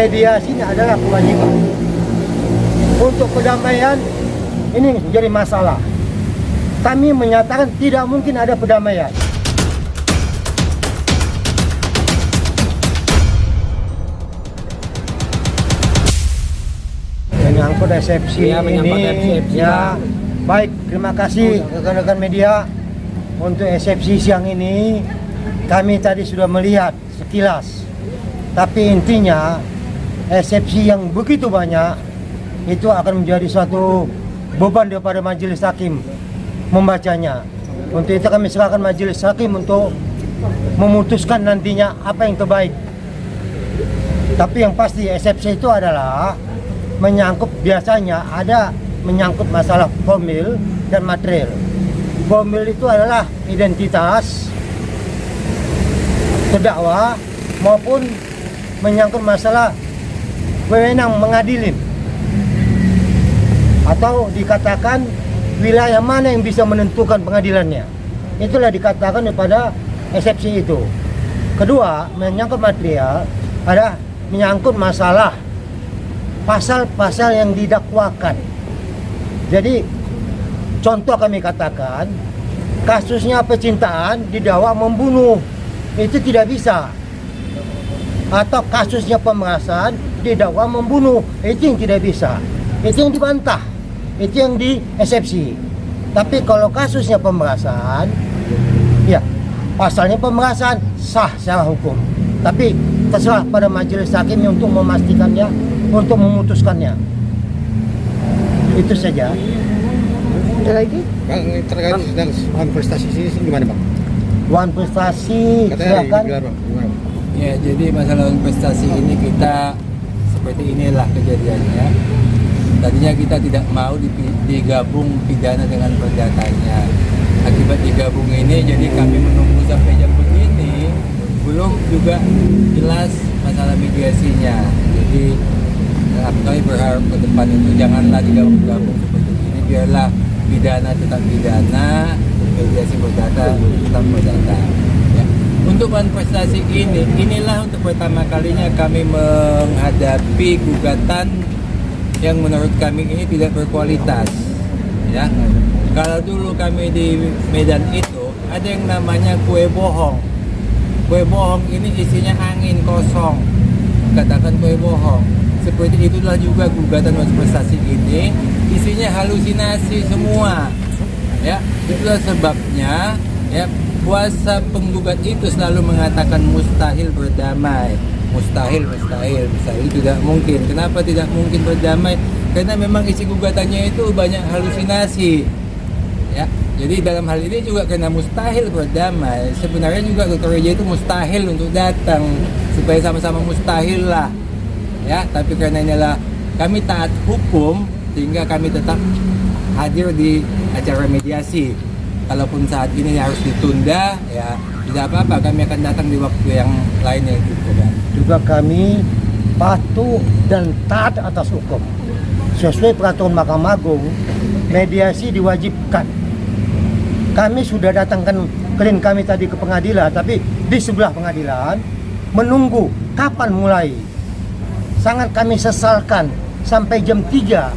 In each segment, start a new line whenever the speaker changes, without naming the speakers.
Mediasi ini adalah kewajiban. Untuk perdamaian ini menjadi masalah. Kami menyatakan tidak mungkin ada perdamaian. Menyangkut eksepsi ini, ya baik, terima kasih rekan-rekan media untuk eksepsi siang ini. Kami tadi sudah melihat sekilas, tapi intinya eksepsi yang begitu banyak itu akan menjadi suatu beban daripada majelis hakim membacanya. Untuk itu kami serahkan majelis hakim untuk memutuskan nantinya apa yang terbaik. Tapi yang pasti eksepsi itu adalah menyangkut, biasanya ada menyangkut masalah formil dan material. Formil itu adalah identitas terdakwa maupun menyangkut masalah wewenang mengadilin, atau dikatakan wilayah mana yang bisa menentukan pengadilannya. Itulah dikatakan daripada eksepsi itu. Kedua, menyangkut material ada menyangkut masalah pasal-pasal yang didakwakan. Jadi contoh kami katakan, kasusnya percintaan didakwa membunuh, itu tidak bisa. Atau kasusnya pemerasan didakwa membunuh, itu yang tidak bisa. Itu yang dibantah, itu yang dieksepsi. Tapi kalau kasusnya pemerasan, ya pasalnya pemerasan sah secara hukum. Tapi terserah pada majelis hakimnya untuk memastikannya, untuk memutuskannya. Itu saja.
Ada lagi?
Bang, terkait dengan Wan Prestasi sini gimana Bang?
Wan Prestasi, silakan.
Ya, jadi masalah investasi ini kita seperti inilah kejadiannya. Tadinya kita tidak mau digabung pidana dengan perdatanya. Akibat digabung ini, jadi kami menunggu sampai jam begini, belum juga jelas masalah mediasinya. Jadi kami berharap ke depan itu janganlah digabung-gabung seperti ini. Biarlah pidana tetap pidana, mediasi perdata tetap perdata. Ya. Untuk Wan Prestasi ini, inilah untuk pertama kalinya kami menghadapi gugatan yang menurut kami ini tidak berkualitas. Ya, kalau dulu kami di Medan itu ada yang namanya kue bohong. Kue bohong ini isinya angin kosong, katakan kue bohong. Seperti itulah juga gugatan Wan Prestasi ini, isinya halusinasi semua. Ya, itulah sebabnya ya kuasa penggugat itu selalu mengatakan mustahil berdamai. Mustahil tidak mungkin. Kenapa tidak mungkin berdamai? Karena memang isi gugatannya itu banyak halusinasi. Ya, jadi dalam hal ini juga karena mustahil berdamai, sebenarnya juga Dr. Reja itu mustahil untuk datang, supaya sama-sama mustahil lah. Ya, tapi karena inilah kami taat hukum, sehingga kami tetap hadir di acara mediasi. Kalaupun saat ini harus ditunda, ya tidak apa-apa, kami akan datang di waktu yang lain yang cukup.
Juga kami patuh dan taat atas hukum. Sesuai peraturan Mahkamah Agung, mediasi diwajibkan. Kami sudah datangkan klien kami tadi ke pengadilan, tapi di sebelah pengadilan menunggu kapan mulai. Sangat kami sesalkan sampai jam 3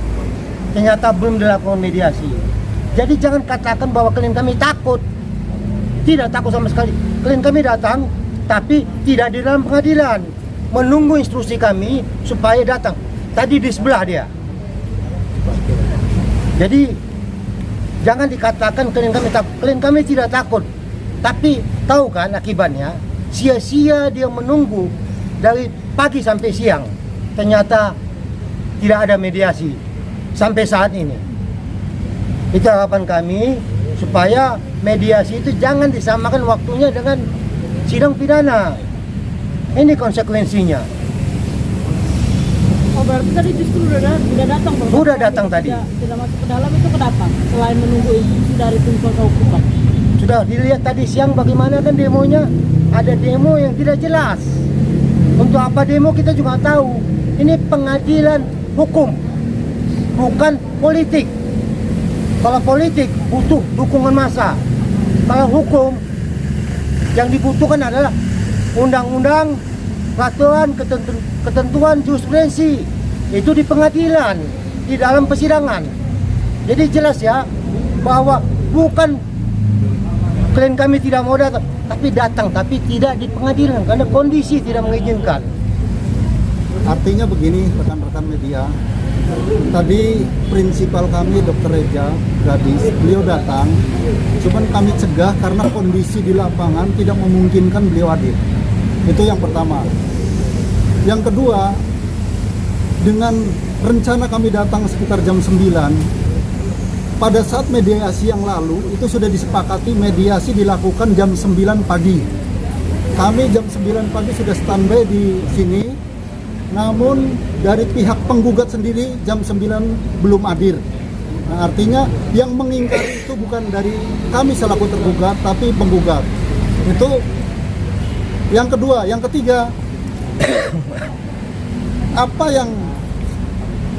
ternyata belum dilakukan mediasi. Jadi jangan katakan bahwa klien kami takut. Tidak takut sama sekali. Klien kami datang, tapi tidak di dalam pengadilan, menunggu instruksi kami supaya datang. Tadi di sebelah dia. Jadi jangan dikatakan klien kami takut. Klien kami tidak takut, tapi tahu kan akibatnya? Sia-sia dia menunggu dari pagi sampai siang. Ternyata tidak ada mediasi sampai saat ini. Itu harapan kami, supaya mediasi itu jangan disamakan waktunya dengan sidang pidana. Ini konsekuensinya.
Oh, berarti tadi justru udah datang Bang?
Sudah datang tadi.
Tidak masuk ke dalam itu kenapa? Selain menunggu instruksi dari tim kuasa hukum Bang?
Sudah dilihat tadi siang bagaimana kan demonya. Ada demo yang tidak jelas. Untuk apa demo kita juga tahu. Ini pengadilan hukum, bukan politik. Kalau politik butuh dukungan massa. Kalau hukum yang dibutuhkan adalah undang-undang peraturan ketentuan jurisprudensi itu di pengadilan, di dalam persidangan. Jadi jelas ya bahwa bukan klien kami tidak mau datang, tapi tidak di pengadilan karena kondisi tidak mengizinkan.
Artinya begini rekan-rekan media, tadi prinsipal kami Dr. Reja Gadis, beliau datang, cuman kami cegah karena kondisi di lapangan tidak memungkinkan beliau hadir. Itu yang pertama. Yang kedua, dengan rencana kami datang sekitar jam 9, pada saat mediasi yang lalu itu sudah disepakati mediasi dilakukan jam 9 pagi. Kami jam 9 pagi sudah standby di sini. Namun dari pihak penggugat sendiri jam 9 belum hadir. Nah, artinya yang mengingkari itu bukan dari kami selaku tergugat, tapi penggugat. Itu yang kedua. Yang ketiga, apa yang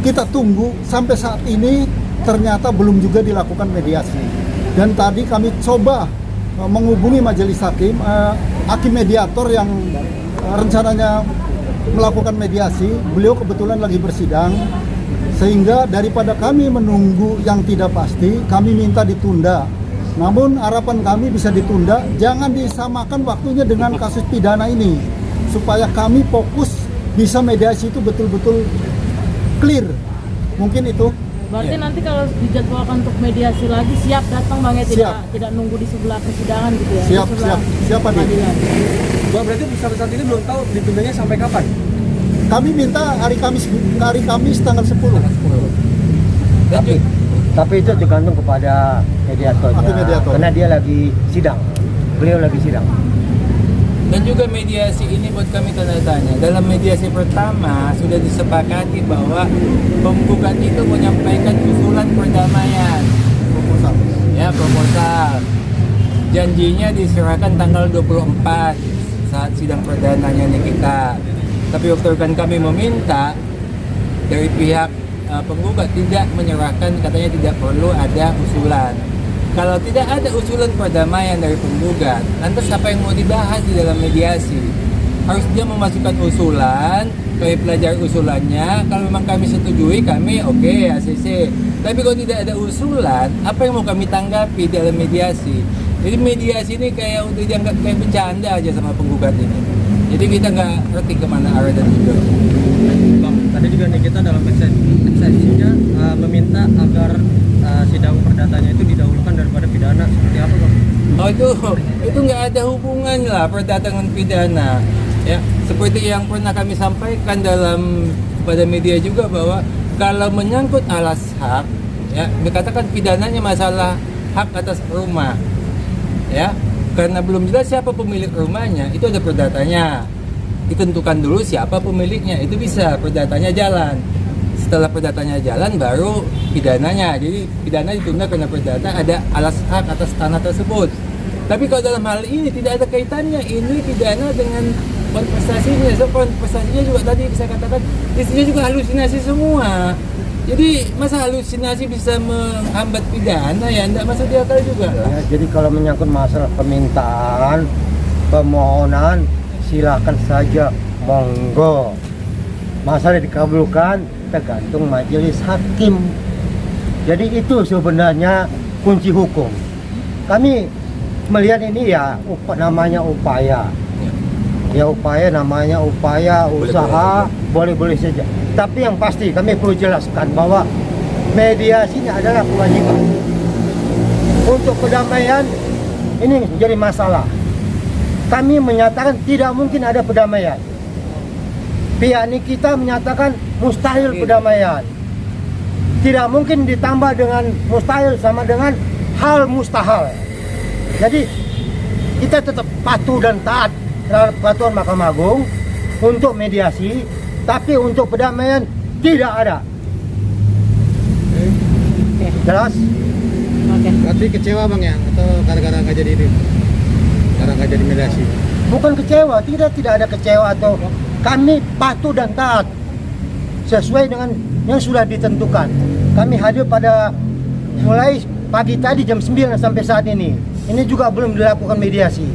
kita tunggu sampai saat ini ternyata belum juga dilakukan mediasi. Dan tadi kami coba menghubungi majelis hakim, hakim mediator yang rencananya melakukan mediasi, beliau kebetulan lagi bersidang, sehingga daripada kami menunggu yang tidak pasti, kami minta ditunda. Namun harapan kami bisa ditunda, jangan disamakan waktunya dengan kasus pidana ini, supaya kami fokus bisa mediasi itu betul-betul clear. Mungkin itu.
Berarti nanti kalau dijadwalkan untuk mediasi lagi siap datang Bang ya, tidak nunggu di sebelah persidangan gitu ya.
Siap Pak.
Bang, berarti sampai saat ini belum tahu ditundanya sampai kapan?
Kami minta hari Kamis tanggal 10.
Tapi itu tergantung kepada mediatornya,
mediator.
karena dia lagi sidang, beliau lagi sidang.
Dan juga mediasi ini buat kami tanda tanya. Dalam mediasi pertama sudah disepakati bahwa penggugat itu menyampaikan usulan perdamaian, proposal. Janjinya diserahkan tanggal 24 saat sidang perdananya nih kita. Tapi waktu rekan kami meminta dari pihak penggugat tidak menyerahkan, katanya tidak perlu ada usulan. Kalau tidak ada usulan perdamaian dari penggugat, lantas apa yang mau dibahas di dalam mediasi? Harus dia memasukkan usulan, kami pelajari usulannya. Kalau memang kami setujui, kami oke, ACC. Tapi kalau tidak ada usulan, apa yang mau kami tanggapi dalam mediasi? Jadi mediasi ini kayak untuk dianggap kayak bercanda aja sama penggugat ini. Jadi kita nggak ngerti kemana arah dan tujuan.
Bang, tadi juga nih kita dalam eksepsinya meminta agar sidang perdatanya itu didahulukan daripada pidana. Seperti apa Bang?
Oh itu nggak ada hubungan lah perdata dengan pidana. Ya, seperti yang pernah kami sampaikan dalam kepada media juga bahwa kalau menyangkut alas hak, ya dikatakan pidananya masalah hak atas rumah, ya karena belum jelas siapa pemilik rumahnya, itu ada perdatanya. Ditentukan dulu siapa pemiliknya, itu bisa perdatanya jalan. Setelah perdatanya jalan baru pidananya. Jadi pidana ditunda karena perdata ada alas hak atas tanah tersebut. Tapi kalau dalam hal ini tidak ada kaitannya ini pidana dengan kontestasinya. So kontestasinya juga tadi bisa katakan isinya juga halusinasi semua. Jadi masa halusinasi bisa menghambat pidana ya enggak masuk di akal juga lah.
Ya, jadi kalau menyangkut masalah permintaan, permohonan, silakan saja, monggo. Masalah dikabulkan tergantung majelis hakim. Jadi itu sebenarnya kunci hukum. Kami melihat ini ya namanya upaya. Ya namanya upaya, usaha, boleh-boleh saja. Tapi yang pasti kami perlu jelaskan bahwa mediasi ini adalah kewajiban. Untuk perdamaian ini menjadi masalah. Kami menyatakan tidak mungkin ada perdamaian. Pihak ini kita menyatakan mustahil perdamaian. Tidak mungkin ditambah dengan mustahil sama dengan hal mustahil. Jadi kita tetap patuh dan taat terhadap peraturan Mahkamah Agung untuk mediasi, tapi untuk perdamaian tidak ada. Jelas?
Oke.
Berarti kecewa Bang ya? Atau gara-gara nggak jadi ini? Karena nggak jadi mediasi?
Bukan kecewa, tidak ada kecewa atau kami patuh dan taat sesuai dengan yang sudah ditentukan. Kami hadir pada mulai pagi tadi jam 9 sampai saat ini. Ini juga belum dilakukan mediasi.